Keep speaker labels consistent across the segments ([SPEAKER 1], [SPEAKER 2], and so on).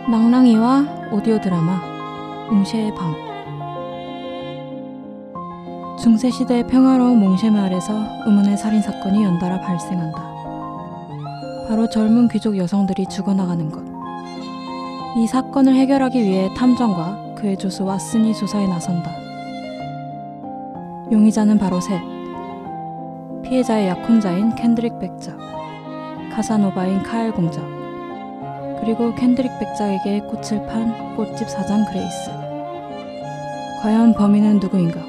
[SPEAKER 1] 낭랑이와 오디오 드라마 몽쉐의 밤. 중세시대의 평화로운 몽쉐 마을에서 의문의 살인사건이 연달아 발생한다. 바로 젊은 귀족 여성들이 죽어나가는 것. 이 사건을 해결하기 위해 탐정과 그의 조수 왓슨이 조사에 나선다. 용의자는 바로 셋. 피해자의 약혼자인 켄드릭 백작, 카사노바인 카일 공작, 그리고 켄드릭 백작에게 꽃을 판 꽃집 사장 그레이스. 과연 범인은 누구인가?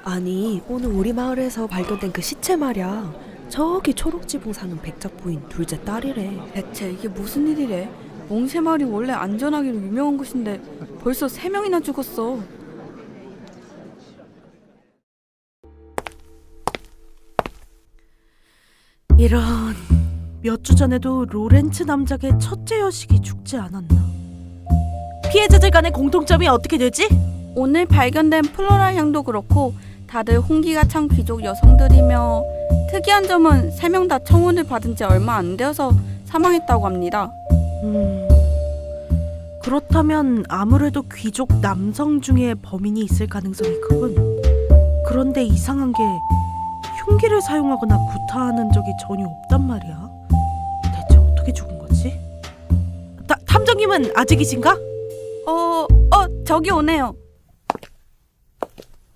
[SPEAKER 2] 아니, 오늘 우리 마을에서 발견된 그 시체 말이야. 저기 초록지붕 사는 백작 부인 둘째 딸이래.
[SPEAKER 3] 대체 이게 무슨 일이래? 몽쉐 마을이 원래 안전하기로 유명한 곳인데 벌써 3명이나 죽었어.
[SPEAKER 4] 이런, 몇 주 전에도 로렌츠 남작의 첫째 여식이 죽지 않았나? 피해자들 간의 공통점이 어떻게 되지?
[SPEAKER 3] 오늘 발견된 플로라 향도 그렇고 다들 홍기가 찬 귀족 여성들이며 특이한 점은 3명 다 청혼을 받은 지 얼마 안 되어서 사망했다고 합니다.
[SPEAKER 4] 그렇다면 아무래도 귀족 남성 중에 범인이 있을 가능성이 크군. 그런데 이상한 게 흉기를 사용하거나 구타하는 적이 전혀 없단 말이야. 대체 어떻게 죽은 거지? 탐정님은 아직이신가?
[SPEAKER 3] 저기 오네요.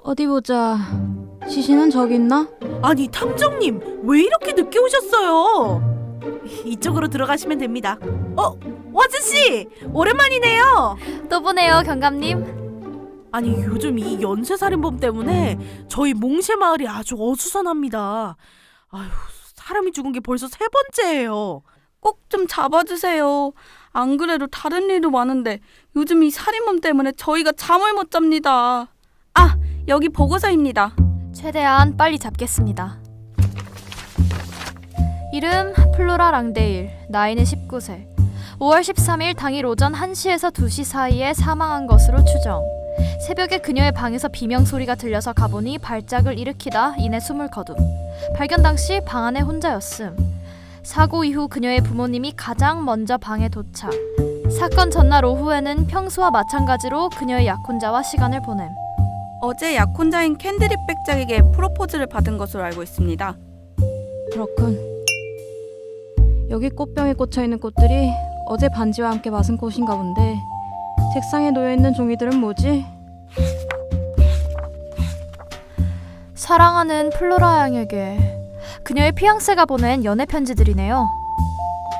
[SPEAKER 1] 어디 보자. 시신은 저기 있나?
[SPEAKER 4] 아니, 탐정님 왜 이렇게 늦게 오셨어요? 이쪽으로 들어가시면 됩니다. 와즈씨 오랜만이네요.
[SPEAKER 5] 또 보네요, 경감님.
[SPEAKER 4] 아니, 요즘 이 연쇄살인범 때문에 저희 몽쉐 마을이 아주 어수선합니다. 아휴, 사람이 죽은 게 벌써 3번째예요.
[SPEAKER 3] 꼭 좀 잡아주세요. 안 그래도 다른 일도 많은데 요즘 이 살인범 때문에 저희가 잠을 못 잡니다. 아, 여기 보고서입니다.
[SPEAKER 5] 최대한 빨리 잡겠습니다. 이름 플로라 랑데일, 나이는 19세. 5월 13일 당일 오전 1시에서 2시 사이에 사망한 것으로 추정. 새벽에 그녀의 방에서 비명소리가 들려서 가보니 발작을 일으키다 이내 숨을 거둠. 발견 당시 방 안에 혼자였음. 사고 이후 그녀의 부모님이 가장 먼저 방에 도착. 사건 전날 오후에는 평소와 마찬가지로 그녀의 약혼자와 시간을 보냄.
[SPEAKER 3] 어제 약혼자인 캔드릭 백작에게 프로포즈를 받은 것으로 알고 있습니다.
[SPEAKER 1] 그렇군. 여기 꽃병에 꽂혀있는 꽃들이 어제 반지와 함께 맞은 꽃인가 본데 책상에 놓여있는 종이들은 뭐지?
[SPEAKER 5] 사랑하는 플로라 양에게 그녀의 피앙세가 보낸 연애 편지들이네요.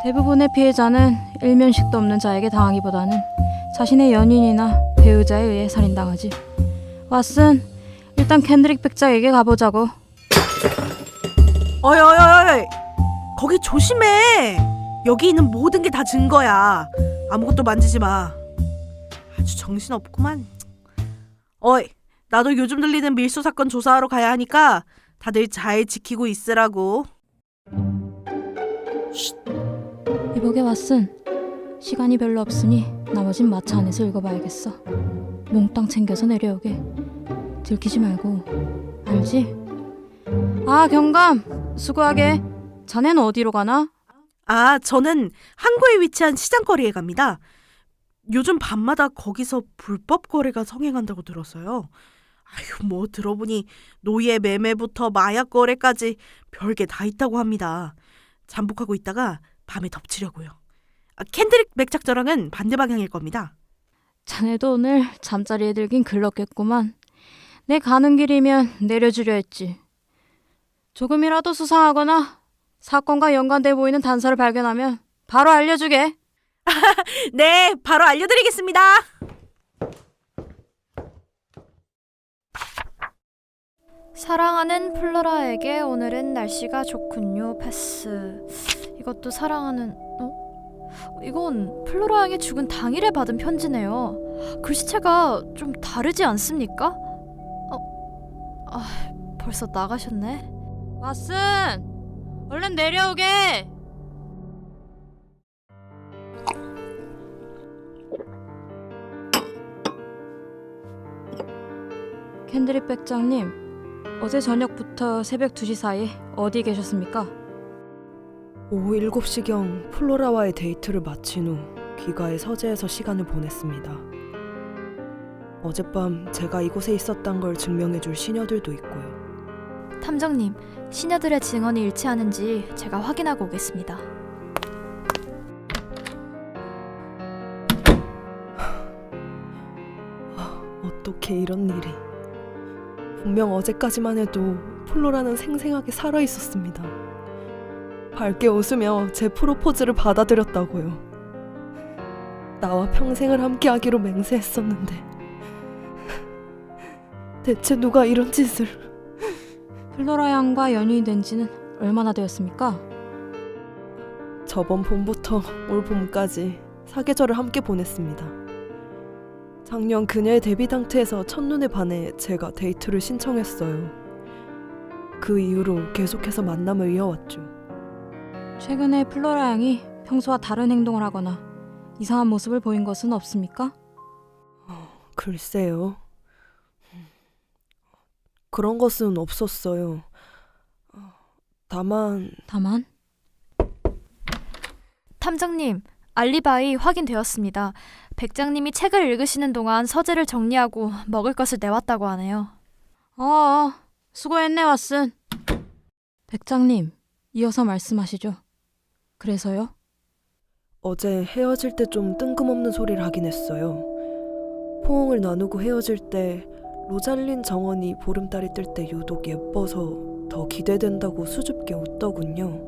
[SPEAKER 1] 대부분의 피해자는 일면식도 없는 자에게 당하기보다는 자신의 연인이나 배우자에 의해 살인당하지. 왓슨, 일단 켄드릭 백작에게 가보자고.
[SPEAKER 4] 어이, 거기 조심해. 여기 있는 모든 게 다 증거야. 아무것도 만지지 마. 아주 정신없구만. 어이, 나도 요즘 들리는 밀수 사건 조사하러 가야 하니까 다들 잘 지키고 있으라고.
[SPEAKER 1] 이보게 왓슨, 시간이 별로 없으니 나머진 마차 안에서 읽어봐야겠어. 몽땅 챙겨서 내려오게. 들키지 말고, 알지? 아, 경감, 수고하게. 자네는 어디로 가나?
[SPEAKER 4] 아, 저는 항구에 위치한 시장거리에 갑니다. 요즘 밤마다 거기서 불법 거래가 성행한다고 들었어요. 아휴, 뭐 들어보니 노예 매매부터 마약 거래까지 별게 다 있다고 합니다. 잠복하고 있다가 밤에 덮치려고요. 캔드릭 백작 저랑은 반대 방향일 겁니다.
[SPEAKER 1] 자네도 오늘 잠자리에 들긴 글렀겠구만. 내 가는 길이면 내려주려 했지. 조금이라도 수상하거나 사건과 연관돼 보이는 단서를 발견하면 바로 알려주게.
[SPEAKER 4] 네, 바로 알려드리겠습니다.
[SPEAKER 5] 사랑하는 플로라에게 오늘은 날씨가 좋군요. 패스. 이것도 사랑하는... 이건 플로라 양이 죽은 당일에 받은 편지네요. 글씨체가 좀 다르지 않습니까? 벌써 나가셨네.
[SPEAKER 1] 왓슨, 얼른 내려오게. 캔드릭 백장님, 어제 저녁부터 새벽 2시 사이 어디 계셨습니까?
[SPEAKER 2] 오후 7시경 플로라와의 데이트를 마친 후 귀가의 서재에서 시간을 보냈습니다. 어젯밤 제가 이곳에 있었던 걸 증명해줄 시녀들도 있고요.
[SPEAKER 5] 탐정님, 시녀들의 증언이 일치하는지 제가 확인하고 오겠습니다.
[SPEAKER 2] 어떻게 이런 일이. 분명 어제까지만 해도 플로라는 생생하게 살아있었습니다. 밝게 웃으며 제 프로포즈를 받아들였다고요. 나와 평생을 함께하기로 맹세했었는데 대체 누가 이런 짓을.
[SPEAKER 1] 플로라 양과 연인이 된 지는 얼마나 되었습니까?
[SPEAKER 2] 저번 봄부터 올 봄까지 사계절을 함께 보냈습니다. 작년 그녀의 데뷔 당트에서 첫눈에 반해 제가 데이트를 신청했어요. 그 이후로 계속해서 만남을 이어왔죠.
[SPEAKER 1] 최근에 플로라 양이 평소와 다른 행동을 하거나 이상한 모습을 보인 것은 없습니까?
[SPEAKER 2] 글쎄요. 그런 것은 없었어요. 다만
[SPEAKER 5] 탐정님, 알리바이 확인되었습니다. 백장님이 책을 읽으시는 동안 서재를 정리하고 먹을 것을 내왔다고 하네요.
[SPEAKER 1] 수고했네 왓슨. 백장님, 이어서 말씀하시죠. 그래서요?
[SPEAKER 2] 어제 헤어질 때 좀 뜬금없는 소리를 하긴 했어요. 포옹을 나누고 헤어질 때 로잘린 정원이 보름달이 뜰 때 유독 예뻐서 더 기대된다고 수줍게 웃더군요.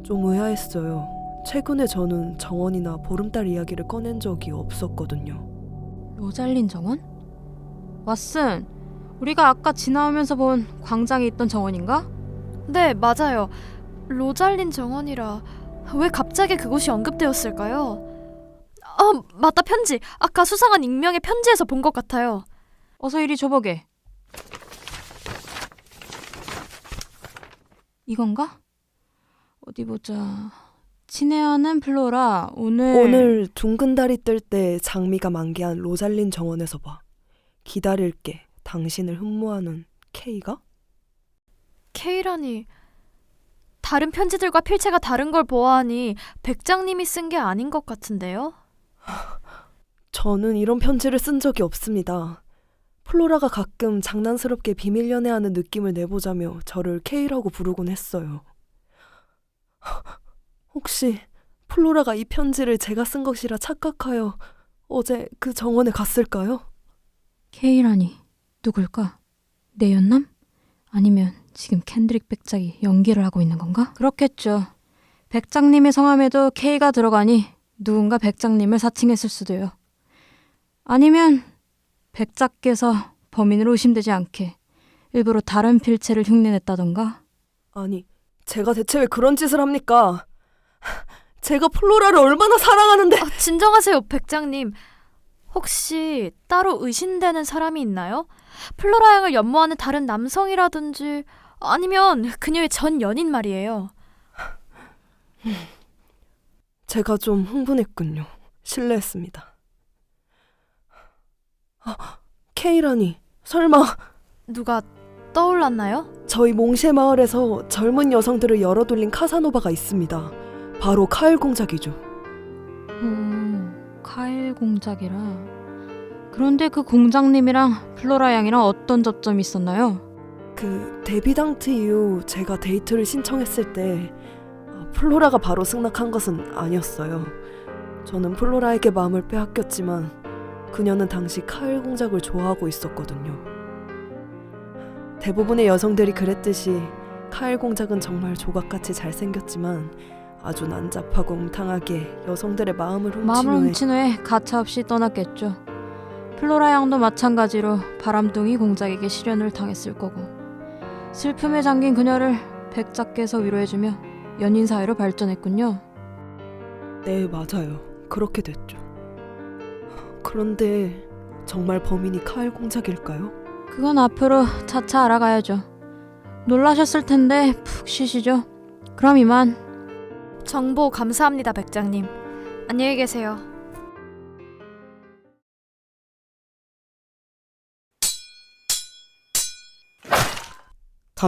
[SPEAKER 2] 좀 의아했어요. 최근에 저는 정원이나 보름달 이야기를 꺼낸 적이 없었거든요.
[SPEAKER 1] 로잘린 정원? 왓슨, 우리가 아까 지나오면서 본 광장에 있던 정원인가?
[SPEAKER 5] 네, 맞아요. 로잘린 정원이라 왜 갑자기 그곳이 언급되었을까요? 맞다, 편지. 아까 수상한 익명의 편지에서 본 것 같아요.
[SPEAKER 1] 어서 이리 줘보게. 이건가? 어디 보자. 친애하는 플로라,
[SPEAKER 2] 오늘 둥근 달이 뜰 때 장미가 만개한 로잘린 정원에서 봐. 기다릴게. 당신을 흠모하는 K가?
[SPEAKER 5] K라니, 다른 편지들과 필체가 다른 걸 보아하니 백장님이 쓴 게 아닌 것 같은데요?
[SPEAKER 2] 저는 이런 편지를 쓴 적이 없습니다. 플로라가 가끔 장난스럽게 비밀 연애하는 느낌을 내보자며 저를 K라고 부르곤 했어요. 혹시 플로라가 이 편지를 제가 쓴 것이라 착각하여 어제 그 정원에 갔을까요?
[SPEAKER 1] K라니, 누굴까? 내 연남? 아니면 지금 캔드릭 백작이 연기를 하고 있는 건가? 그렇겠죠. 백작님의 성함에도 K가 들어가니 누군가 백작님을 사칭했을 수도요. 아니면 백작께서 범인으로 의심되지 않게 일부러 다른 필체를 흉내냈다던가?
[SPEAKER 2] 아니, 제가 대체 왜 그런 짓을 합니까? 제가 플로라를 얼마나 사랑하는데.
[SPEAKER 5] 진정하세요, 백장님. 혹시 따로 의심되는 사람이 있나요? 플로라 양을 연모하는 다른 남성이라든지 아니면 그녀의 전 연인 말이에요.
[SPEAKER 2] 제가 좀 흥분했군요. 실례했습니다. K라니, 설마
[SPEAKER 5] 누가 떠올랐나요?
[SPEAKER 2] 저희 몽쉐 마을에서 젊은 여성들을 열어둘린 카사노바가 있습니다. 바로 카일 공작이죠.
[SPEAKER 1] 카일 공작이라. 그런데 그 공장님이랑 플로라 양이랑 어떤 접점이 있었나요?
[SPEAKER 2] 그 데뷔당트 이후 제가 데이트를 신청했을 때 플로라가 바로 승낙한 것은 아니었어요. 저는 플로라에게 마음을 빼앗겼지만 그녀는 당시 카일 공작을 좋아하고 있었거든요. 대부분의 여성들이 그랬듯이 카일 공작은 정말 조각같이 잘생겼지만 아주 난잡하고 웅탕하게 여성들의 마음을
[SPEAKER 1] 훔친 후에 가차없이 떠났겠죠. 플로라 양도 마찬가지로 바람둥이 공작에게 실연을 당했을 거고, 슬픔에 잠긴 그녀를 백작께서 위로해주며 연인 사이로 발전했군요.
[SPEAKER 2] 네, 맞아요. 그렇게 됐죠. 그런데 정말 범인이 카일 공작일까요?
[SPEAKER 1] 그건 앞으로 차차 알아가야죠. 놀라셨을 텐데 푹 쉬시죠. 그럼 이만.
[SPEAKER 5] 정보 감사합니다, 백장님. 안녕히 계세요.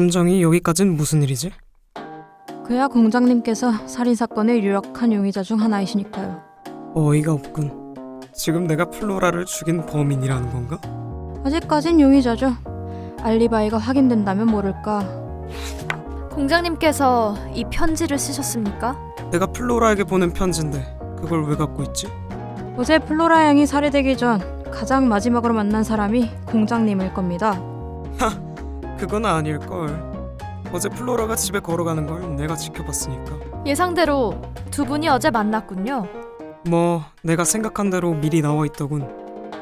[SPEAKER 6] 함정이 여기까진 무슨 일이지?
[SPEAKER 1] 그야 공장님께서 살인사건의 유력한 용의자 중 하나이시니까요.
[SPEAKER 6] 어이가 없군. 지금 내가 플로라를 죽인 범인이라는 건가?
[SPEAKER 1] 아직까진 용의자죠. 알리바이가 확인된다면 모를까.
[SPEAKER 5] 공장님께서 이 편지를 쓰셨습니까?
[SPEAKER 6] 내가 플로라에게 보낸 편지인데 그걸 왜 갖고 있지?
[SPEAKER 1] 어제 플로라 양이 살해되기 전 가장 마지막으로 만난 사람이 공장님일 겁니다.
[SPEAKER 6] 그건 아닐걸. 어제 플로라가 집에 걸어가는 걸 내가 지켜봤으니까.
[SPEAKER 5] 예상대로 두 분이 어제 만났군요.
[SPEAKER 6] 뭐 내가 생각한 대로 미리 나와 있더군.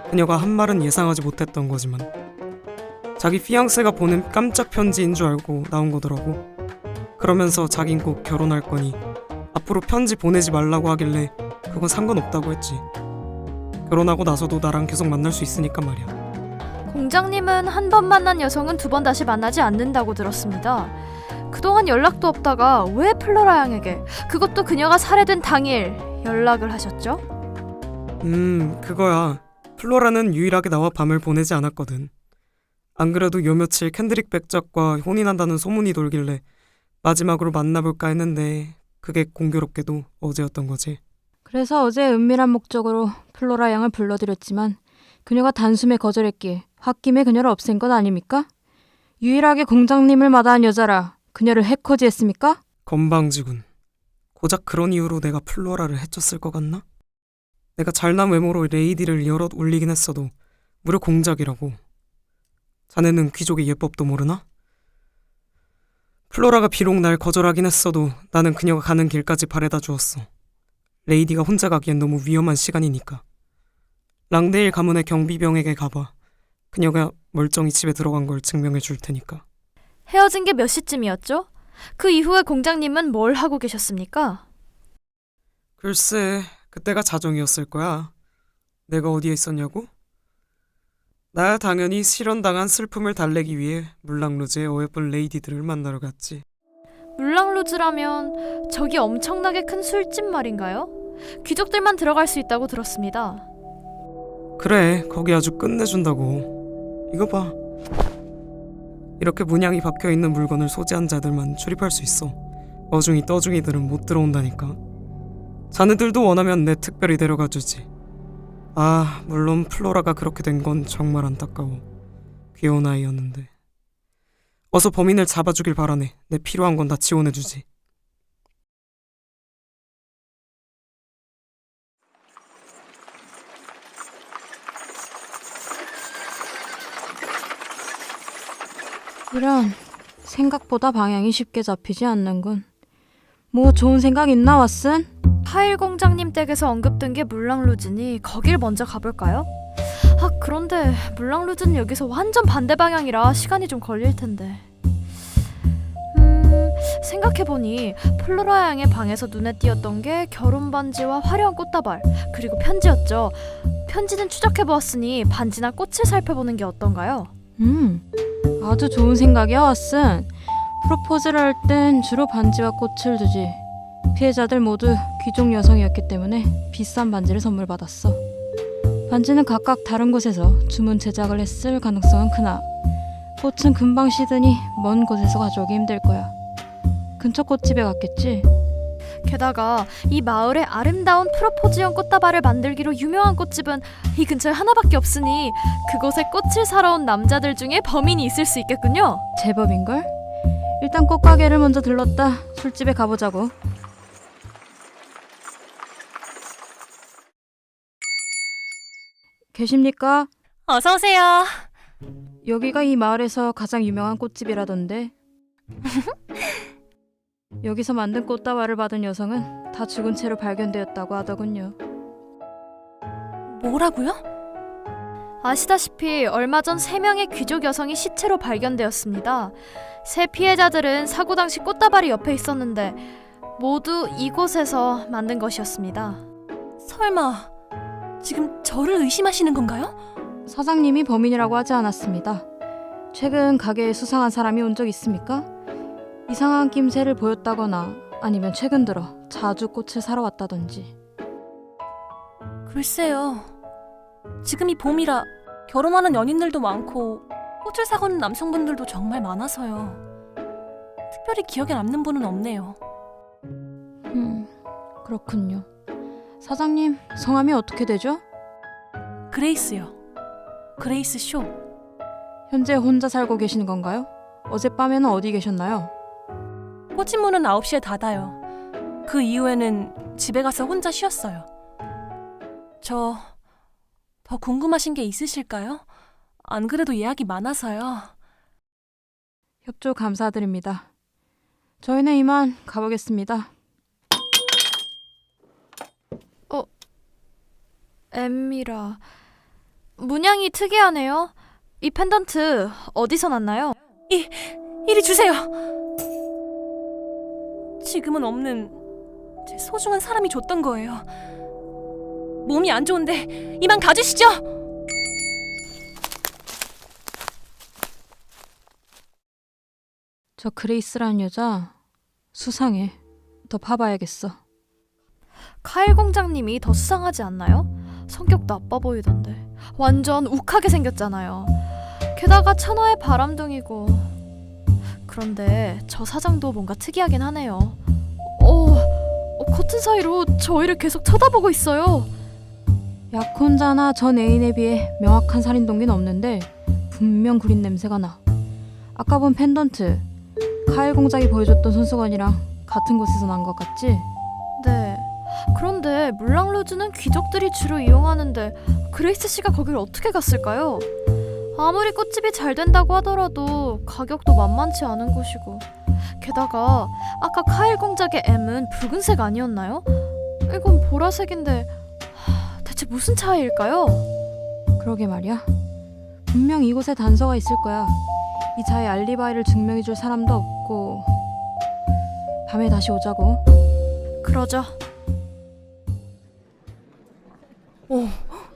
[SPEAKER 6] 그녀가 한 말은 예상하지 못했던 거지만 자기 피앙세가 보낸 깜짝 편지인 줄 알고 나온 거더라고. 그러면서 자긴 꼭 결혼할 거니 앞으로 편지 보내지 말라고 하길래 그건 상관없다고 했지. 결혼하고 나서도 나랑 계속 만날 수 있으니까 말이야.
[SPEAKER 5] 공장님은 한 번 만난 여성은 두 번 다시 만나지 않는다고 들었습니다. 그동안 연락도 없다가 왜 플로라 양에게, 그것도 그녀가 살해된 당일 연락을 하셨죠?
[SPEAKER 6] 그거야. 플로라는 유일하게 나와 밤을 보내지 않았거든. 안 그래도 요 며칠 캔드릭 백작과 혼인한다는 소문이 돌길래 마지막으로 만나볼까 했는데 그게 공교롭게도 어제였던 거지.
[SPEAKER 1] 그래서 어제 은밀한 목적으로 플로라 양을 불러들였지만 그녀가 단숨에 거절했기에 홧김에 그녀를 없앤 것 아닙니까? 유일하게 공장님을 마다한 여자라 그녀를 해코지했습니까?
[SPEAKER 6] 건방지군. 고작 그런 이유로 내가 플로라를 해쳤을 것 같나? 내가 잘난 외모로 레이디를 여럿 울리긴 했어도 무려 공작이라고. 자네는 귀족의 예법도 모르나? 플로라가 비록 날 거절하긴 했어도 나는 그녀가 가는 길까지 바래다 주었어. 레이디가 혼자 가기엔 너무 위험한 시간이니까. 랑데일 가문의 경비병에게 가봐. 그녀가 멀쩡히 집에 들어간 걸 증명해 줄 테니까.
[SPEAKER 5] 헤어진 게 몇 시쯤이었죠? 그 이후에 공장님은 뭘 하고 계셨습니까?
[SPEAKER 6] 글쎄, 그때가 자정이었을 거야. 내가 어디에 있었냐고? 나야 당연히 실현당한 슬픔을 달래기 위해 물랑루즈의 어여쁜 레이디들을 만나러 갔지.
[SPEAKER 5] 물랑루즈라면 저기 엄청나게 큰 술집 말인가요? 귀족들만 들어갈 수 있다고 들었습니다.
[SPEAKER 6] 그래, 거기 아주 끝내준다고. 이거 봐. 이렇게 문양이 박혀있는 물건을 소지한 자들만 출입할 수 있어. 어중이 떠중이들은 못 들어온다니까. 자네들도 원하면 내 특별히 데려가주지. 아, 물론 플로라가 그렇게 된 건 정말 안타까워. 귀여운 아이였는데. 어서 범인을 잡아주길 바라네. 내 필요한 건 다 지원해주지.
[SPEAKER 1] 이런, 생각보다 방향이 쉽게 잡히지 않는군. 뭐 좋은 생각 있나 왓슨?
[SPEAKER 5] 파일 공장님 댁에서 언급된 게 물랑루즈니 거길 먼저 가볼까요? 아, 그런데 물랑루즈는 여기서 완전 반대 방향이라 시간이 좀 걸릴 텐데. 생각해보니 플로라 양의 방에서 눈에 띄었던 게 결혼 반지와 화려한 꽃다발, 그리고 편지였죠. 편지는 추적해보았으니 반지나 꽃을 살펴보는 게 어떤가요?
[SPEAKER 1] 아주 좋은 생각이야 왓슨. 프로포즈를 할 땐 주로 반지와 꽃을 주지. 피해자들 모두 귀족 여성이었기 때문에 비싼 반지를 선물 받았어. 반지는 각각 다른 곳에서 주문 제작을 했을 가능성은 크나 꽃은 금방 시드니 먼 곳에서 가져오기 힘들 거야. 근처 꽃집에 갔겠지?
[SPEAKER 5] 게다가 이 마을에 아름다운 프로포즈용 꽃다발을 만들기로 유명한 꽃집은 이 근처에 하나밖에 없으니 그곳에 꽃을 사러 온 남자들 중에 범인이 있을 수 있겠군요.
[SPEAKER 1] 제법인걸? 일단 꽃가게를 먼저 들렀다 술집에 가보자고. 계십니까?
[SPEAKER 7] 어서 오세요.
[SPEAKER 1] 여기가 이 마을에서 가장 유명한 꽃집이라던데. 여기서 만든 꽃다발을 받은 여성은 다 죽은 채로 발견되었다고 하더군요.
[SPEAKER 7] 뭐라고요?
[SPEAKER 5] 아시다시피 얼마 전 3명의 귀족 여성이 시체로 발견되었습니다. 세 피해자들은 사고 당시 꽃다발이 옆에 있었는데 모두 이곳에서 만든 것이었습니다.
[SPEAKER 7] 설마 지금 저를 의심하시는 건가요?
[SPEAKER 1] 사장님이 범인이라고 하지 않았습니다. 최근 가게에 수상한 사람이 온 적 있습니까? 이상한 낌새를 보였다거나 아니면 최근 들어 자주 꽃을 사러 왔다던지.
[SPEAKER 7] 글쎄요. 지금이 봄이라 결혼하는 연인들도 많고 꽃을 사가는 남성분들도 정말 많아서요. 특별히 기억에 남는 분은 없네요.
[SPEAKER 1] 그렇군요. 사장님, 성함이 어떻게 되죠?
[SPEAKER 7] 그레이스요. 그레이스 쇼.
[SPEAKER 1] 현재 혼자 살고 계시는 건가요? 어젯밤에는 어디 계셨나요?
[SPEAKER 7] 꽃집 문은 9시에 닫아요. 그 이후에는 집에 가서 혼자 쉬었어요. 저 더 궁금하신 게 있으실까요? 안 그래도 예약이 많아서요.
[SPEAKER 1] 협조 감사드립니다. 저희는 이만 가보겠습니다.
[SPEAKER 5] 엠미라. 문양이 특이하네요. 이 펜던트 어디서 났나요?
[SPEAKER 7] 이리 주세요. 지금은 없는 제 소중한 사람이 줬던 거예요. 몸이 안 좋은데 이만 가주시죠.
[SPEAKER 1] 저 그레이스라는 여자 수상해. 더 봐봐야겠어.
[SPEAKER 5] 카일 공장님이 더 수상하지 않나요? 성격 나빠 보이던데. 완전 욱하게 생겼잖아요. 게다가 천하의 바람둥이고. 그런데 저 사장도 뭔가 특이하긴 하네요. 커튼 사이로 저희를 계속 쳐다보고 있어요.
[SPEAKER 1] 약혼자나 전 애인에 비해 명확한 살인 동기는 없는데 분명 구린 냄새가 나. 아까 본 펜던트 카일 공장이 보여줬던 손수건이랑 같은 곳에서 난 것 같지?
[SPEAKER 5] 네. 그런데 물랑루즈는 귀족들이 주로 이용하는데 그레이스 씨가 거길 어떻게 갔을까요? 아무리 꽃집이 잘 된다고 하더라도 가격도 만만치 않은 곳이고, 게다가 아까 카일 공작의 M은 붉은색 아니었나요? 이건 보라색인데 대체 무슨 차이일까요?
[SPEAKER 1] 그러게 말이야. 분명 이곳에 단서가 있을 거야. 이 차의 알리바이를 증명해줄 사람도 없고. 밤에 다시 오자고.
[SPEAKER 5] 그러죠.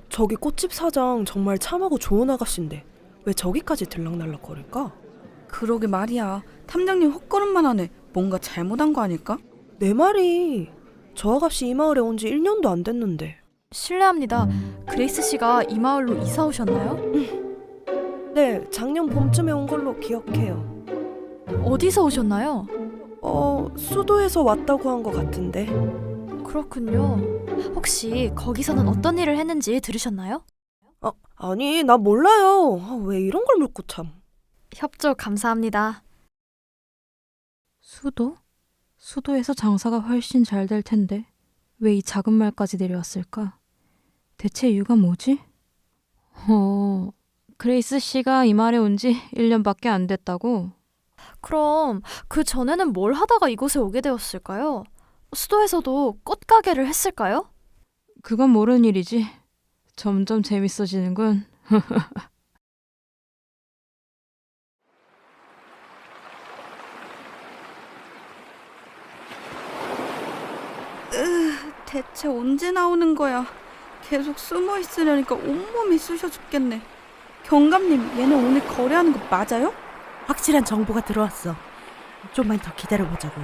[SPEAKER 2] 저기 꽃집 사장 정말 참하고 좋은 아가씨인데 왜 저기까지 들락날락 거릴까?
[SPEAKER 3] 그러게 말이야. 탐정님 헛걸음만 하네. 뭔가 잘못한 거 아닐까?
[SPEAKER 2] 내 말이 저 아가씨 이 마을에 온 지 1년도 안 됐는데.
[SPEAKER 5] 실례합니다. 그레이스 씨가 이 마을로 이사 오셨나요?
[SPEAKER 2] 네, 작년 봄쯤에 온 걸로 기억해요.
[SPEAKER 5] 어디서 오셨나요?
[SPEAKER 2] 수도에서 왔다고 한 것 같은데.
[SPEAKER 5] 그렇군요. 혹시 거기서는 어떤 일을 했는지 들으셨나요?
[SPEAKER 2] 아니, 나 몰라요. 왜 이런 걸 묻고 참.
[SPEAKER 5] 협조 감사합니다.
[SPEAKER 1] 수도? 수도에서 장사가 훨씬 잘 될 텐데 왜 이 작은 말까지 내려왔을까? 대체 이유가 뭐지? 그레이스 씨가 이 말에 온 지 1년밖에 안 됐다고?
[SPEAKER 5] 그럼 그 전에는 뭘 하다가 이곳에 오게 되었을까요? 수도에서도 꽃가게를 했을까요?
[SPEAKER 1] 그건 모르는 일이지. 점점 재밌어지는군.
[SPEAKER 3] 대체 언제 나오는 거야? 계속 숨어 있으려니까 온몸이 쑤셔 죽겠네. 경감님, 얘네 오늘 거래하는 거 맞아요?
[SPEAKER 4] 확실한 정보가 들어왔어. 좀만 더 기다려보자고.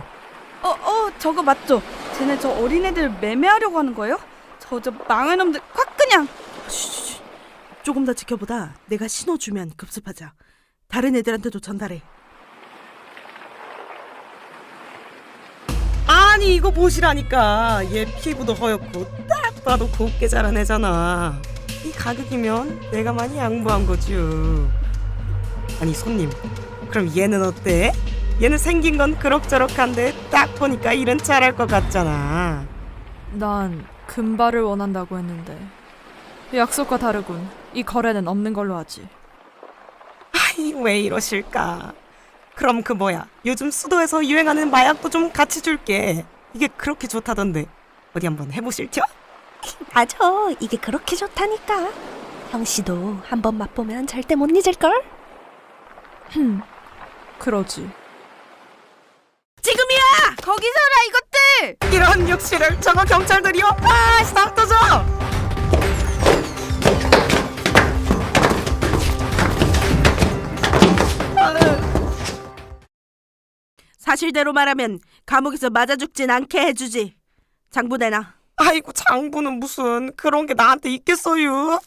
[SPEAKER 3] 저거 맞죠? 쟤네 저 어린애들 매매하려고 하는 거예요? 저 망할 놈들 확 그냥!
[SPEAKER 4] 쉬쉬쉬. 조금 더 지켜보다 내가 신호 주면 급습하자. 다른 애들한테도 전달해.
[SPEAKER 6] 아니 이거 보시라니까. 얘 피부도 허옇고 딱 봐도 곱게 자란 애잖아. 이 가격이면 내가 많이 양보한 거죠. 아니 손님, 그럼 얘는 어때? 얘는 생긴 건 그럭저럭한데 딱 보니까 일은 잘할 것 같잖아.
[SPEAKER 5] 난 금발을 원한다고 했는데 약속과 다르군. 이 거래는 없는 걸로 하지.
[SPEAKER 6] 아이 왜 이러실까? 그럼 그 뭐야, 요즘 수도에서 유행하는 마약도 좀 같이 줄게. 이게 그렇게 좋다던데 어디 한번 해보실죠?
[SPEAKER 8] 맞아, 이게 그렇게 좋다니까. 형씨도 한번 맛보면 절대 못 잊을걸?
[SPEAKER 5] 그러지.
[SPEAKER 3] 지금이야! 거기서라 이것들!
[SPEAKER 6] 이런 육실을 저거 경찰들이요? 아, 싹 터져!
[SPEAKER 4] 사실대로 말하면 감옥에서 맞아 죽진 않게 해주지. 장부 내놔.
[SPEAKER 6] 아이고 장부는 무슨 그런 게 나한테 있겠어요?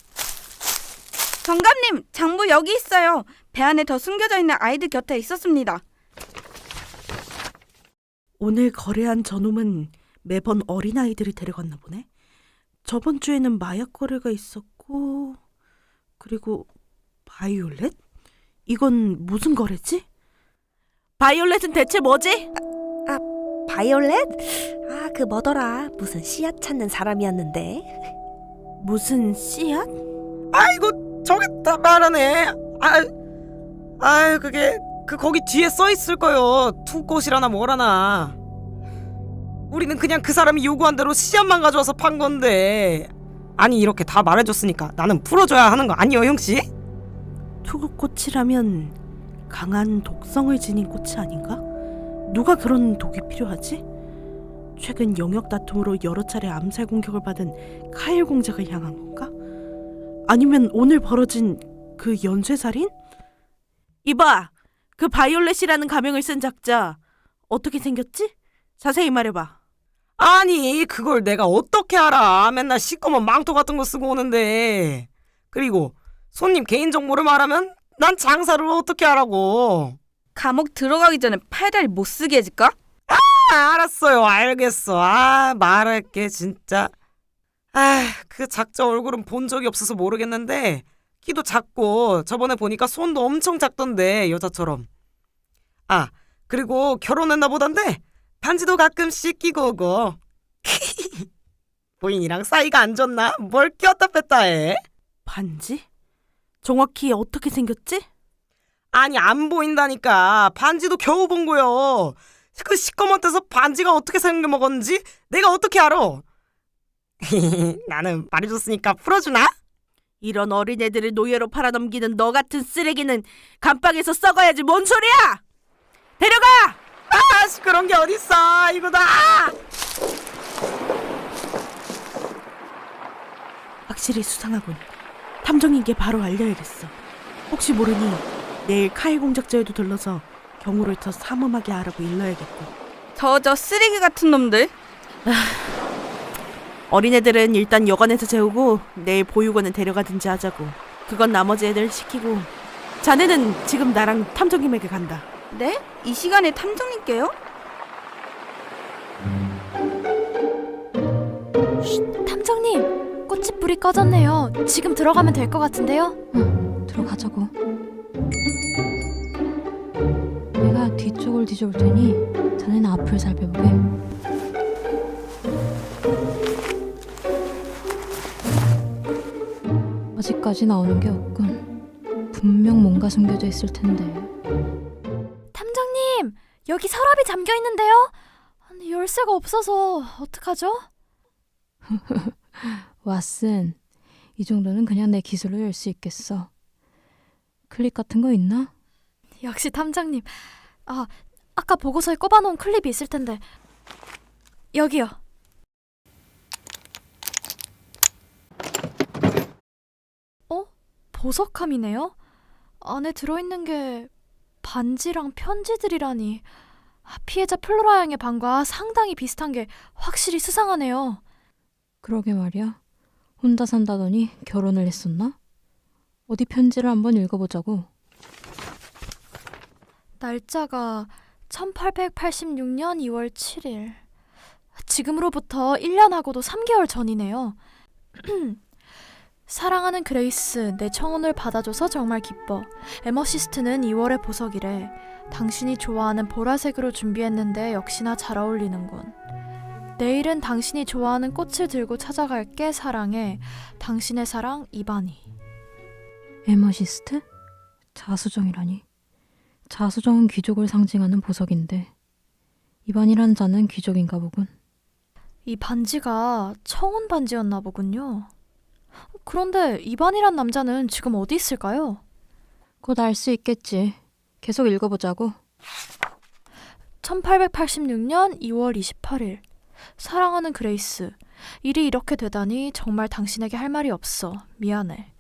[SPEAKER 3] 경감님, 장부 여기 있어요. 배 안에 더 숨겨져 있는 아이들 곁에 있었습니다.
[SPEAKER 4] 오늘 거래한 저놈은 매번 어린아이들이 데려갔나 보네. 저번 주에는 마약 거래가 있었고, 그리고 바이올렛? 이건 무슨 거래지? 바이올렛은 대체 뭐지?
[SPEAKER 8] 바이올렛? 아, 그 뭐더라. 무슨 씨앗 찾는 사람이었는데.
[SPEAKER 4] 무슨 씨앗?
[SPEAKER 6] 아이고 저기 다 말하네. 그게 거기 뒤에 써 있을 거요. 투꽃이라나 뭐라나. 우리는 그냥 그 사람이 요구한 대로 씨앗만 가져와서 판 건데. 아니 이렇게 다 말해줬으니까 나는 풀어줘야 하는 거 아니요 형씨?
[SPEAKER 4] 투구꽃이라면 강한 독성을 지닌 꽃이 아닌가? 누가 그런 독이 필요하지? 최근 영역 다툼으로 여러 차례 암살 공격을 받은 카일 공작을 향한 건가? 아니면 오늘 벌어진 그 연쇄살인? 이봐! 그 바이올렛이라는 가명을 쓴 작자 어떻게 생겼지? 자세히 말해봐.
[SPEAKER 6] 아니 그걸 내가 어떻게 알아. 맨날 시꺼먼 망토 같은 거 쓰고 오는데. 그리고 손님 개인정보를 말하면 난 장사를 어떻게 하라고.
[SPEAKER 3] 감옥 들어가기 전에 팔다리 못 쓰게 해줄까?
[SPEAKER 6] 알았어요 알겠어. 말할게 진짜. 그 작자 얼굴은 본 적이 없어서 모르겠는데 키도 작고 저번에 보니까 손도 엄청 작던데 여자처럼. 그리고 결혼했나 보던데 반지도 가끔씩 끼고 오고. 부인이랑 사이가 안 좋나? 뭘 꼈다 뺐다 해?
[SPEAKER 4] 반지? 정확히 어떻게 생겼지?
[SPEAKER 6] 아니 안 보인다니까. 반지도 겨우 본 거요. 그 시꺼먼 데서 반지가 어떻게 생겨먹었는지 내가 어떻게 알아? 나는 말해줬으니까 풀어주나?
[SPEAKER 4] 이런 어린애들을 노예로 팔아넘기는 너 같은 쓰레기는 감방에서 썩어야지. 뭔 소리야! 데려가!
[SPEAKER 6] 그런 게 어딨어. 이거다.
[SPEAKER 4] 확실히 수상하군. 탐정에게 바로 알려야겠어. 혹시 모르니 내일 카일 공작자에도 들러서 경우를 더 삼엄하게 하라고 일러야겠고.
[SPEAKER 3] 저 쓰레기 같은 놈들.
[SPEAKER 4] 어린애들은 일단 여관에서 재우고 내일 보육원에 데려가든지 하자고. 그건 나머지 애들 시키고. 자네는 지금 나랑 탐정님에게 간다.
[SPEAKER 3] 네? 이 시간에 탐정님께요?
[SPEAKER 5] 탐정님, 꽃집 불이 꺼졌네요. 지금 들어가면 될 것 같은데요?
[SPEAKER 1] 응, 들어가자고. 내가 뒤쪽을 뒤져볼 테니 자네는 앞을 살펴보게. 아직까지 나오는 게 없군. 분명 뭔가 숨겨져 있을 텐데.
[SPEAKER 5] 탐정님, 여기 서랍이 잠겨 있는데요? 아니, 열쇠가 없어서 어떡하죠?
[SPEAKER 1] 왓슨, 이 정도는 그냥 내 기술로 열 수 있겠어. 클립 같은 거 있나?
[SPEAKER 5] 역시 탐정님. 아까 보고서에 꼽아놓은 클립이 있을 텐데. 여기요. 보석함이네요? 안에 들어있는 게 반지랑 편지들이라니. 피해자 플로라 양의 방과 상당히 비슷한 게 확실히 수상하네요.
[SPEAKER 1] 그러게 말이야. 혼자 산다더니 결혼을 했었나? 어디 편지를 한번 읽어보자고.
[SPEAKER 5] 날짜가 1886년 2월 7일. 지금으로부터 1년하고도 3개월 전이네요. 사랑하는 그레이스, 내 청혼을 받아줘서 정말 기뻐. 에머시스트는 2월의 보석이래. 당신이 좋아하는 보라색으로 준비했는데 역시나 잘 어울리는군. 내일은 당신이 좋아하는 꽃을 들고 찾아갈게. 사랑해. 당신의 사랑, 이반이.
[SPEAKER 1] 에머시스트? 자수정이라니. 자수정은 귀족을 상징하는 보석인데 이반이란 자는 귀족인가 보군.
[SPEAKER 5] 이 반지가 청혼 반지였나 보군요. 그런데 이반이란 남자는 지금 어디 있을까요?
[SPEAKER 1] 곧 알 수 있겠지. 계속 읽어보자고.
[SPEAKER 5] 1886년 2월 28일. 사랑하는 그레이스. 일이 이렇게 되다니 정말 당신에게 할 말이 없어. 미안해.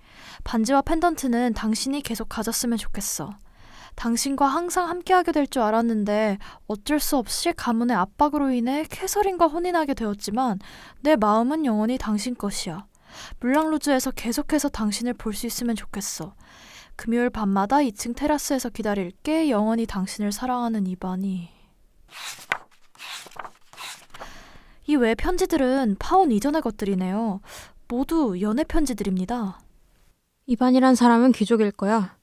[SPEAKER 5] 반지와 펜던트는 당신이 계속 가졌으면 좋겠어. 당신과 항상 함께하게 될 줄 알았는데 어쩔 수 없이 가문의 압박으로 인해 캐서린과 혼인하게 되었지만 내 마음은 영원히 당신 것이야. 물랑루즈에서 계속해서 당신을 볼 수 있으면 좋겠어. 금요일 밤마다 2층 테라스에서 기다릴게. 영원히 당신을 사랑하는 이반이. 이 외 편지들은 파혼 이전의 것들이네요. 모두 연애 편지들입니다.
[SPEAKER 1] 이반이란 사람은 귀족일 거야.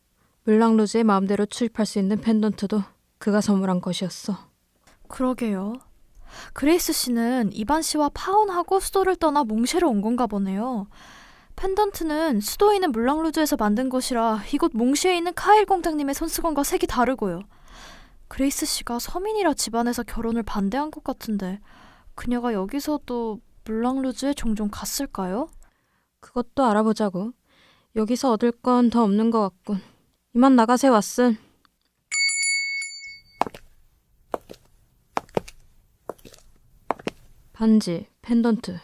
[SPEAKER 1] 물랑루즈의 마음대로 출입할 수 있는 펜던트도 그가 선물한 것이었어.
[SPEAKER 5] 그러게요. 그레이스 씨는 이반 씨와 파혼하고 수도를 떠나 몽쉐로 온 건가 보네요. 펜던트는 수도에 있는 물랑루즈에서 만든 것이라 이곳 몽쉐에 있는 카일 공장님의 손수건과 색이 다르고요. 그레이스 씨가 서민이라 집안에서 결혼을 반대한 것 같은데 그녀가 여기서도 물랑루즈에 종종 갔을까요?
[SPEAKER 1] 그것도 알아보자고. 여기서 얻을 건 더 없는 것 같군. 이만 나가세 왓슨. 반지, 펜던트,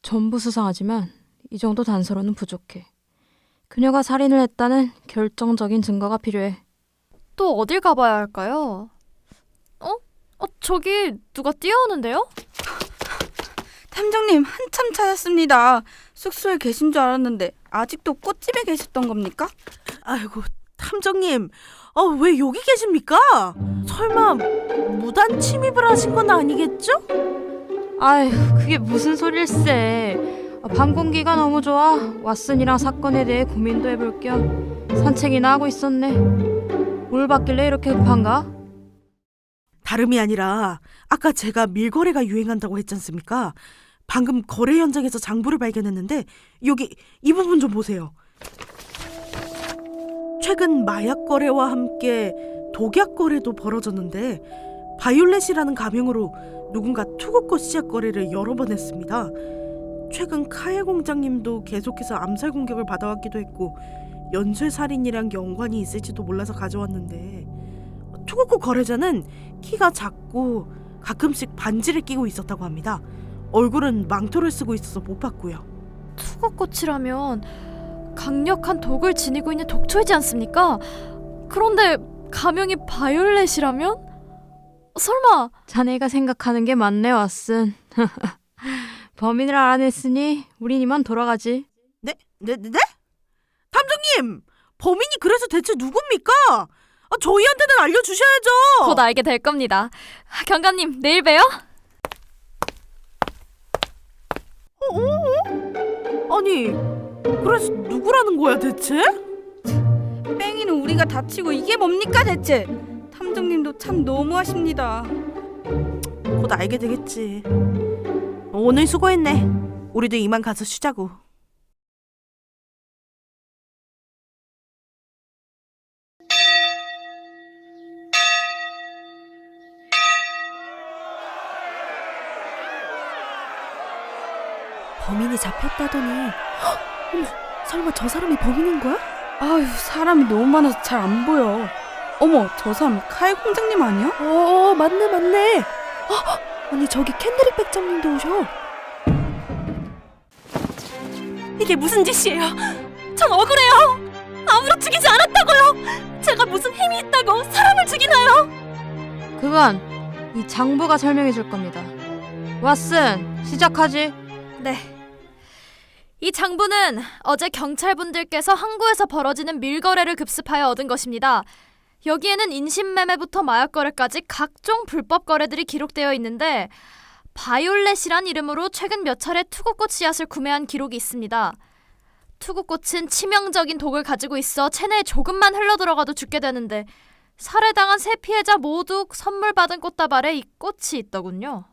[SPEAKER 1] 전부 수상하지만 이 정도 단서로는 부족해. 그녀가 살인을 했다는 결정적인 증거가 필요해.
[SPEAKER 5] 또 어딜 가봐야 할까요? 저기 누가 뛰어오는데요?
[SPEAKER 3] 탐정님 한참 찾았습니다. 숙소에 계신 줄 알았는데 아직도 꽃집에 계셨던 겁니까?
[SPEAKER 4] 아이고, 탐정님, 왜 여기 계십니까? 설마 무단 침입을 하신 건 아니겠죠?
[SPEAKER 1] 아휴, 그게 무슨 소릴세. 밤 공기가 너무 좋아. 왓슨이랑 사건에 대해 고민도 해볼 겸 산책이나 하고 있었네. 뭘 받길래 이렇게 급한가?
[SPEAKER 4] 다름이 아니라 아까 제가 밀거래가 유행한다고 했지 않습니까? 방금 거래 현장에서 장부를 발견했는데 여기 이 부분 좀 보세요. 최근 마약 거래와 함께 독약 거래도 벌어졌는데 바이올렛이라는 가명으로 누군가 투구꽃 씨앗 거래를 여러 번 했습니다. 최근 카일 공장님도 계속해서 암살 공격을 받아왔기도 했고 연쇄살인이랑 연관이 있을지도 몰라서 가져왔는데 투구꽃 거래자는 키가 작고 가끔씩 반지를 끼고 있었다고 합니다. 얼굴은 망토를 쓰고 있어서 못 봤고요.
[SPEAKER 5] 투구꽃이라면 강력한 독을 지니고 있는 독초이지 않습니까? 그런데 가명이 바이올렛이라면? 설마
[SPEAKER 1] 자네가 생각하는 게 맞네, 왓슨. 범인을 알아냈으니 우린 이만 돌아가지.
[SPEAKER 4] 네? 탐정님! 범인이 그래서 대체 누굽니까? 저희한테는 알려주셔야죠.
[SPEAKER 5] 곧 알게 될 겁니다. 경관님, 내일 봬요.
[SPEAKER 4] 아니, 그래서 누구라는 거야 대체?
[SPEAKER 3] 뺑이는 우리가 다치고 이게 뭡니까 대체? 탐정님도 참 너무하십니다.
[SPEAKER 4] 곧 알게 되겠지. 오늘 수고했네. 우리도 이만 가서 쉬자고.
[SPEAKER 2] 범인이 잡혔다더니 어머, 설마 저 사람이 범인인 거야?
[SPEAKER 3] 아유, 사람이 너무 많아서 잘 안 보여. 어머, 저 사람 카일 공장님 아니야?
[SPEAKER 2] 맞네. 아니 저기 캔드릭 백장님도 오셔.
[SPEAKER 7] 이게 무슨 짓이에요? 전 억울해요. 아무도 죽이지 않았다고요. 제가 무슨 힘이 있다고 사람을 죽이나요?
[SPEAKER 1] 그건 이 장부가 설명해 줄 겁니다. 왓슨, 시작하지.
[SPEAKER 5] 네. 이 장부는 어제 경찰분들께서 항구에서 벌어지는 밀거래를 급습하여 얻은 것입니다. 여기에는 인신매매부터 마약거래까지 각종 불법 거래들이 기록되어 있는데 바이올렛이란 이름으로 최근 몇 차례 투구꽃 씨앗을 구매한 기록이 있습니다. 투구꽃은 치명적인 독을 가지고 있어 체내에 조금만 흘러들어가도 죽게 되는데 살해당한 세 피해자 모두 선물 받은 꽃다발에 이 꽃이 있더군요.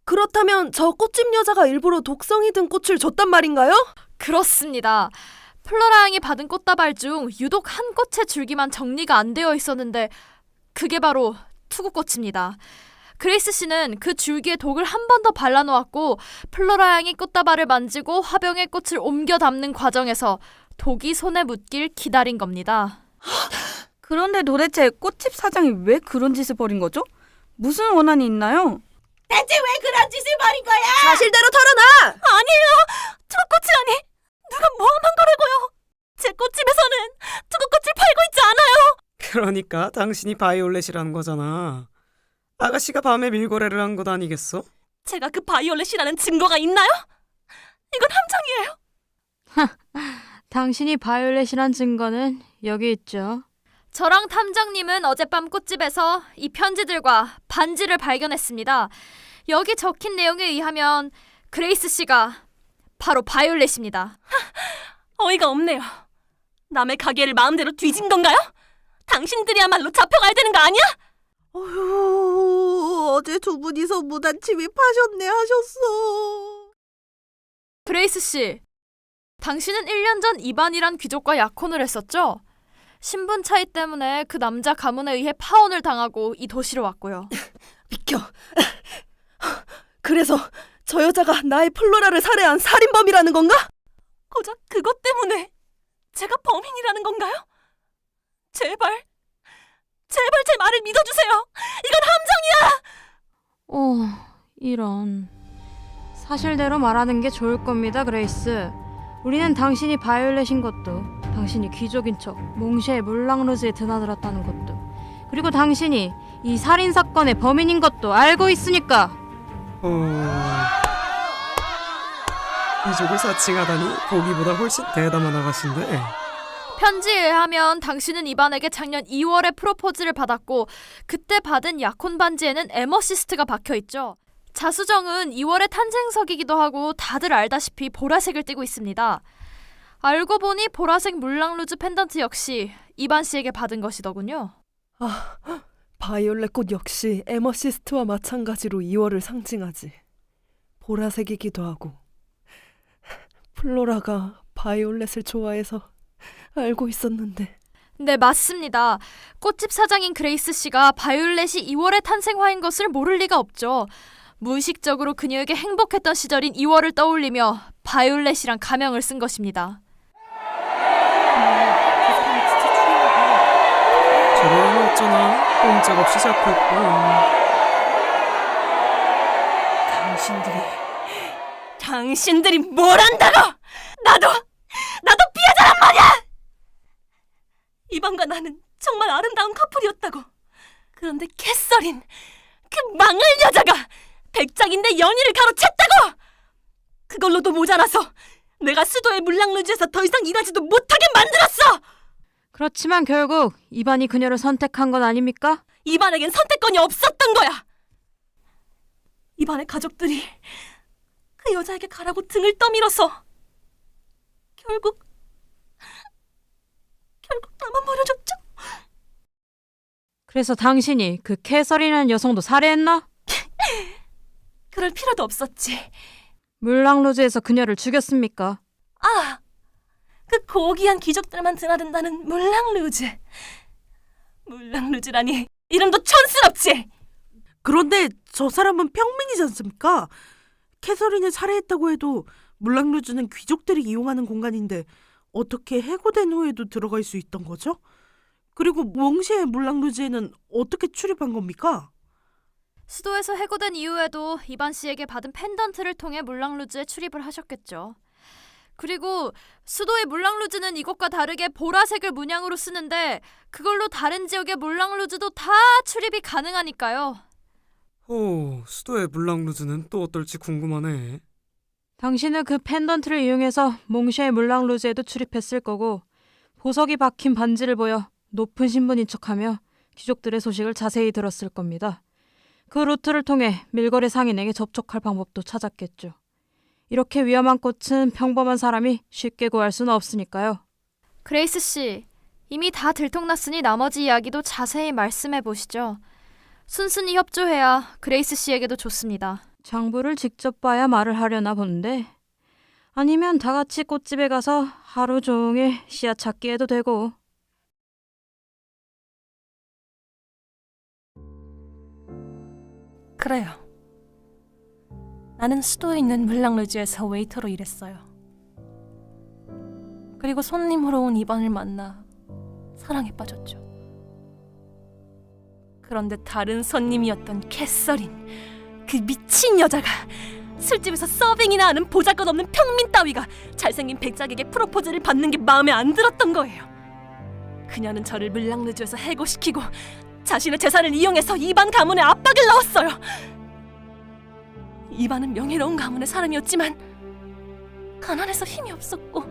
[SPEAKER 2] 그렇다면 저 꽃집 여자가 일부러 독성이 든 꽃을 줬단 말인가요?
[SPEAKER 5] 그렇습니다. 플로라 양이 받은 꽃다발 중 유독 한 꽃의 줄기만 정리가 안 되어 있었는데 그게 바로 투구꽃입니다. 그레이스 씨는 그 줄기에 독을 한 번 더 발라놓았고 플로라 양이 꽃다발을 만지고 화병에 꽃을 옮겨 담는 과정에서 독이 손에 묻길 기다린 겁니다.
[SPEAKER 3] 그런데 도대체 꽃집 사장이 왜 그런 짓을 벌인 거죠? 무슨 원한이 있나요?
[SPEAKER 8] 대체 왜 그런 짓을 벌인 거야?
[SPEAKER 2] 사실대로 털어놔!
[SPEAKER 7] 투구꽃이라니 누가 모함한 거라고요? 제 꽃집에서는 투구꽃을 팔고 있지 않아요.
[SPEAKER 6] 그러니까 당신이 바이올렛이라는 거잖아. 아가씨가 밤에 밀거래를 한 것 아니겠어?
[SPEAKER 7] 제가 그 바이올렛이라는 증거가 있나요? 이건 함정이에요.
[SPEAKER 1] 당신이 바이올렛이란 증거는 여기 있죠.
[SPEAKER 5] 저랑 탐정님은 어젯밤 꽃집에서 이 편지들과 반지를 발견했습니다. 여기 적힌 내용에 의하면 그레이스 씨가 바로 바이올렛입니다.
[SPEAKER 7] 어이가 없네요. 남의 가게를 마음대로 뒤진 건가요? 당신들이야말로 잡혀가야 되는 거 아니야?
[SPEAKER 4] 어휴, 어제 두 분이서 무단 침입하셨네 하셨어.
[SPEAKER 5] 그레이스 씨, 당신은 1년 전 이반이란 귀족과 약혼을 했었죠? 신분 차이 때문에 그 남자 가문에 의해 파혼을 당하고 이 도시로 왔고요.
[SPEAKER 2] 비켜. 그래서 저 여자가 나의 플로라를 살해한 살인범이라는 건가?
[SPEAKER 7] 고작 그것 때문에 제가 범인이라는 건가요? 제발 제 말을 믿어주세요. 이건 함정이야.
[SPEAKER 1] 이런. 사실대로 말하는 게 좋을 겁니다, 그레이스. 우리는 당신이 바이올렛인 것도, 당신이 귀족인 척 몽쉐의 물랑루즈에 드나들었다는 것도, 그리고 당신이 이 살인사건의 범인인 것도 알고 있으니까.
[SPEAKER 6] 귀족을 사칭하다니 보기보다 훨씬 대담한 아가씨인데.
[SPEAKER 5] 편지에 의하면 당신은 이반에게 작년 2월에 프로포즈를 받았고 그때 받은 약혼 반지에는 에머시스트가 박혀있죠. 자수정은 2월의 탄생석이기도 하고 다들 알다시피 보라색을 띠고 있습니다. 알고 보니 보라색 물랑루즈 펜던트 역시 이반 씨에게 받은 것이더군요.
[SPEAKER 2] 바이올렛 꽃 역시 에머시스트와 마찬가지로 2월을 상징하지. 보라색이기도 하고. 플로라가 바이올렛을 좋아해서 알고 있었는데.
[SPEAKER 5] 네, 맞습니다. 꽃집 사장인 그레이스 씨가 바이올렛이 2월의 탄생화인 것을 모를 리가 없죠. 무의식적으로 그녀에게 행복했던 시절인 2월을 떠올리며 바이올렛이란 가명을 쓴 것입니다.
[SPEAKER 6] 저런 어쩌나 꼼짝없이 잡혔군.
[SPEAKER 7] 당신들이 뭘 안다고! 나도 피해자란 말이야! 이방과 나는 정말 아름다운 커플이었다고. 그런데 캐서린, 그 망할 여자가 백작인데 연희를 가로챘다고! 그걸로도 모자라서 내가 수도의 물랑루즈에서 더 이상 일하지도 못하게 만들었어!
[SPEAKER 1] 그렇지만 결국 이반이 그녀를 선택한 건 아닙니까?
[SPEAKER 7] 이반에겐 선택권이 없었던 거야! 이반의 가족들이 그 여자에게 가라고 등을 떠밀어서 결국 나만 버려줬죠?
[SPEAKER 1] 그래서 당신이 그 캐서린이라는 여성도 살해했나?
[SPEAKER 7] 그럴 필요도 없었지.
[SPEAKER 1] 물랑루즈에서 그녀를 죽였습니까?
[SPEAKER 7] 아, 그 고귀한 귀족들만 드나든다는 물랑루즈. 물랑루즈라니 이름도 촌스럽지.
[SPEAKER 4] 그런데 저 사람은 평민이지 않습니까? 캐서린을 살해했다고 해도 물랑루즈는 귀족들이 이용하는 공간인데 어떻게 해고된 후에도 들어갈 수 있던 거죠? 그리고 몽쉐의 물랑루즈에는 어떻게 출입한 겁니까?
[SPEAKER 5] 수도에서 해고된 이후에도 이반 씨에게 받은 펜던트를 통해 물랑루즈에 출입을 하셨겠죠. 그리고 수도의 물랑루즈는 이곳과 다르게 보라색을 문양으로 쓰는데 그걸로 다른 지역의 물랑루즈도 다 출입이 가능하니까요.
[SPEAKER 6] 수도의 물랑루즈는 또 어떨지 궁금하네.
[SPEAKER 1] 당신은 그 펜던트를 이용해서 몽쉐의 물랑루즈에도 출입했을 거고 보석이 박힌 반지를 보여 높은 신분인 척하며 귀족들의 소식을 자세히 들었을 겁니다. 그 루트를 통해 밀거래 상인에게 접촉할 방법도 찾았겠죠. 이렇게 위험한 꽃은 평범한 사람이 쉽게 구할 수는 없으니까요.
[SPEAKER 5] 그레이스 씨, 이미 다 들통났으니 나머지 이야기도 자세히 말씀해 보시죠. 순순히 협조해야 그레이스 씨에게도 좋습니다.
[SPEAKER 1] 장부를 직접 봐야 말을 하려나 본데, 아니면 다 같이 꽃집에 가서 하루 종일 씨앗 찾기 해도 되고.
[SPEAKER 7] 그래요. 나는 수도에 있는 물랑루즈에서 웨이터로 일했어요. 그리고 손님으로 온 이반을 만나 사랑에 빠졌죠. 그런데 다른 손님이었던 캐서린, 그 미친 여자가 술집에서 서빙이나 하는 보잘것없는 평민 따위가 잘생긴 백작에게 프로포즈를 받는 게 마음에 안 들었던 거예요. 그녀는 저를 물랑루즈에서 해고시키고 자신의 재산을 이용해서 이반 가문에 압박을 넣었어요. 이반은 명예로운 가문의 사람이었지만 가난해서 힘이 없었고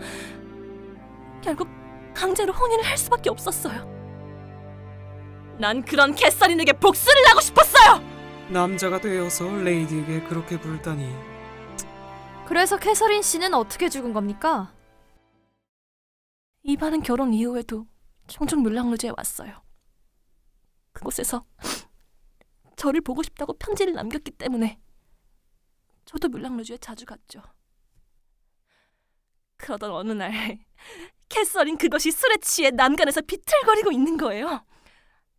[SPEAKER 7] 결국 강제로 혼인을 할 수밖에 없었어요. 난 그런 캐서린에게 복수를 하고 싶었어요.
[SPEAKER 6] 남자가 되어서 레이디에게 그렇게 굴다니.
[SPEAKER 5] 그래서 캐서린 씨는 어떻게 죽은 겁니까?
[SPEAKER 7] 이반은 결혼 이후에도 종종 뮬랑루즈에 왔어요. 그곳에서 저를 보고 싶다고 편지를 남겼기 때문에 저도 뮬랑루즈에 자주 갔죠. 그러던 어느 날 캐서린 그것이 술에 취해 난간에서 비틀거리고 있는 거예요.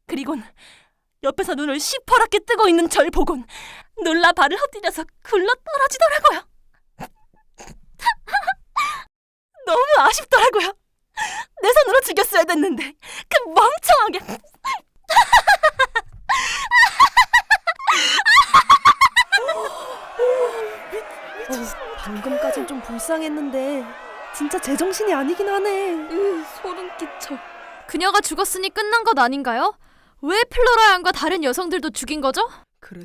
[SPEAKER 7] 그리곤 옆에서 눈을 시퍼렇게 뜨고 있는 절 보곤 놀라 발을 헛디뎌서 굴러 떨어지더라고요. 너무 아쉽더라고요. 내 손으로 죽였어야 됐는데 그 멍청하게.
[SPEAKER 2] 방금까진 좀 불쌍했는데 진짜 제정신이 아니긴 하네.
[SPEAKER 3] 소름 끼쳐.
[SPEAKER 5] 그녀가 죽었으니 끝난 것 아닌가요? 왜 플로라 양과 다른 여성들도 죽인 거죠?
[SPEAKER 2] 그래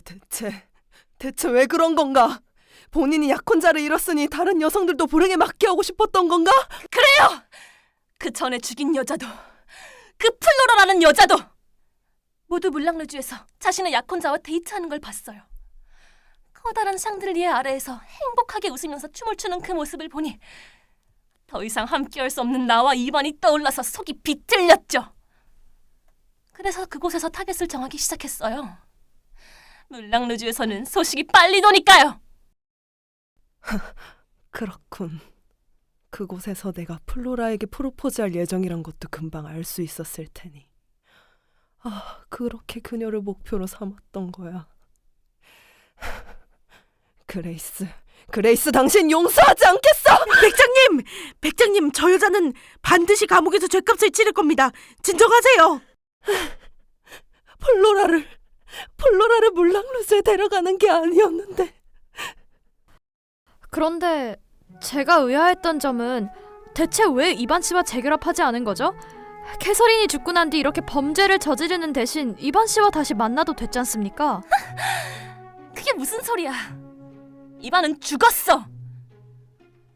[SPEAKER 2] 대체 왜 그런 건가? 본인이 약혼자를 잃었으니 다른 여성들도 불행에 맞게 하고 싶었던 건가?
[SPEAKER 7] 그래요! 그 전에 죽인 여자도 그 플로라라는 여자도 모두 물랑루즈에서 자신의 약혼자와 데이트하는 걸 봤어요. 커다란 샹들리에 아래에서 행복하게 웃으면서 춤을 추는 그 모습을 보니 더 이상 함께할 수 없는 나와 이반이 떠올라서 속이 비틀렸죠. 그래서 그곳에서 타겟을 정하기 시작했어요. 물랑루즈에서는 소식이 빨리 도니까요.
[SPEAKER 2] 그렇군. 그곳에서 내가 플로라에게 프로포즈할 예정이란 것도 금방 알 수 있었을 테니. 그렇게 그녀를 목표로 삼았던 거야. 그레이스 당신 용서하지 않겠어!
[SPEAKER 4] 백장님, 저 여자는 반드시 감옥에서 죗값을 치를 겁니다. 진정하세요.
[SPEAKER 2] 플로라를 물랑루즈에 데려가는 게 아니었는데.
[SPEAKER 5] 그런데 제가 의아했던 점은 대체 왜 이반 씨와 재결합하지 않은 거죠? 캐서린이 죽고 난 뒤 이렇게 범죄를 저지르는 대신 이반 씨와 다시 만나도 됐지 않습니까?
[SPEAKER 7] 그게 무슨 소리야. 이반은 죽었어.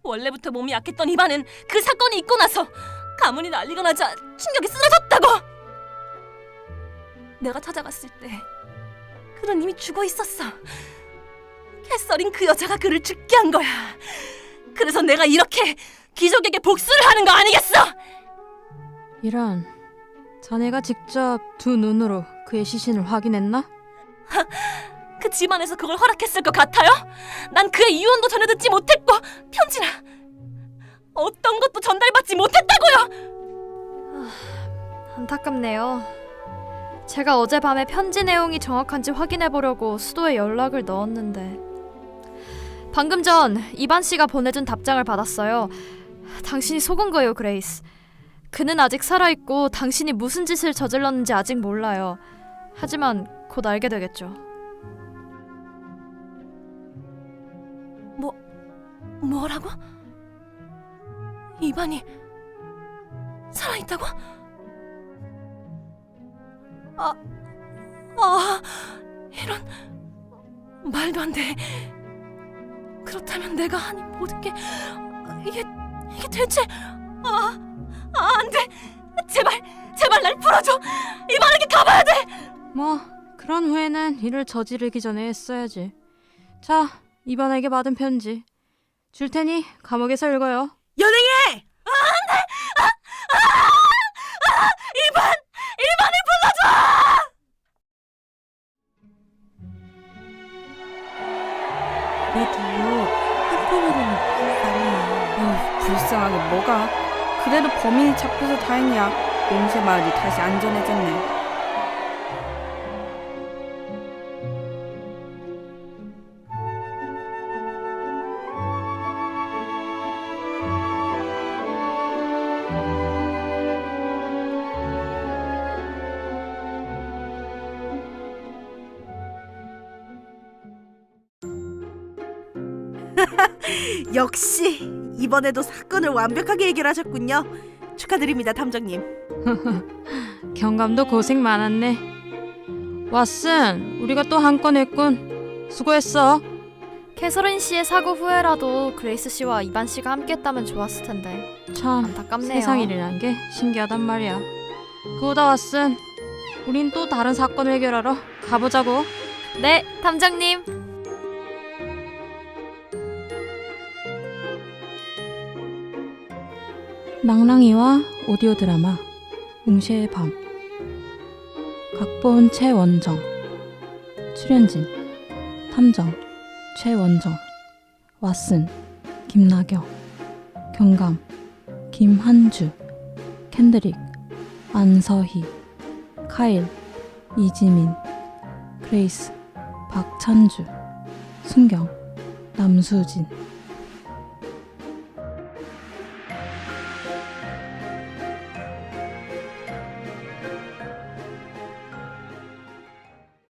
[SPEAKER 7] 원래부터 몸이 약했던 이반은 그 사건이 있고 나서 가문이 난리가 나자 충격이 쓰러졌다고. 내가 찾아갔을 때 그는 이미 죽어 있었어. 캐서린 그 여자가 그를 죽게 한 거야. 그래서 내가 이렇게 귀족에게 복수를 하는 거 아니겠어?
[SPEAKER 1] 이런, 자네가 직접 두 눈으로 그의 시신을 확인했나?
[SPEAKER 7] 그 집안에서 그걸 허락했을 것 같아요? 난 그의 유언도 전혀 듣지 못했고 편지나 어떤 것도 전달받지 못했다고요.
[SPEAKER 5] 안타깝네요. 제가 어젯밤에 편지 내용이 정확한지 확인해보려고 수도에 연락을 넣었는데 방금 전 이반 씨가 보내준 답장을 받았어요. 당신이 속은 거예요, 그레이스. 그는 아직 살아있고 당신이 무슨 짓을 저질렀는지 아직 몰라요. 하지만 곧 알게 되겠죠.
[SPEAKER 7] 뭐라고? 이반이 살아있다고? 이런 말도 안 돼. 그렇다면 내가 한 이 모든 게 이게 대체 안 돼. 제발 날 풀어줘. 이반에게 가봐야 돼.
[SPEAKER 1] 뭐 그런 후에는 일을 저지르기 전에 했어야지. 자, 이반에게 받은 편지 줄 테니 감옥에서 읽어요.
[SPEAKER 4] 연행해!
[SPEAKER 7] 이반을 불러줘.
[SPEAKER 3] 그래도 한편으로는 불쌍해. 불쌍하게 뭐가? 그래도 범인이 잡혀서 다행이야. 몽세 마을이 다시 안전해졌네.
[SPEAKER 4] 역시 이번에도 사건을 완벽하게 해결하셨군요. 축하드립니다, 탐정님.
[SPEAKER 1] 경감도 고생 많았네. 왓슨, 우리가 또 한 건 했군. 수고했어.
[SPEAKER 5] 캐서린 씨의 사고 후에라도 그레이스 씨와 이반 씨가 함께했다면 좋았을 텐데
[SPEAKER 1] 참,
[SPEAKER 5] 안타깝네요.
[SPEAKER 1] 세상 일이란 게 신기하단 말이야. 그보다 왓슨, 우린 또 다른 사건을 해결하러 가보자고.
[SPEAKER 5] 네, 탐정님.
[SPEAKER 1] 낭랑이와 오디오 드라마 뭉쉐의 밤. 각본 최원정, 출연진 탐정 최원정, 왓슨 김나경, 경감 김한주, 캔드릭 안서희, 카일 이지민, 그레이스 박찬주, 순경 남수진.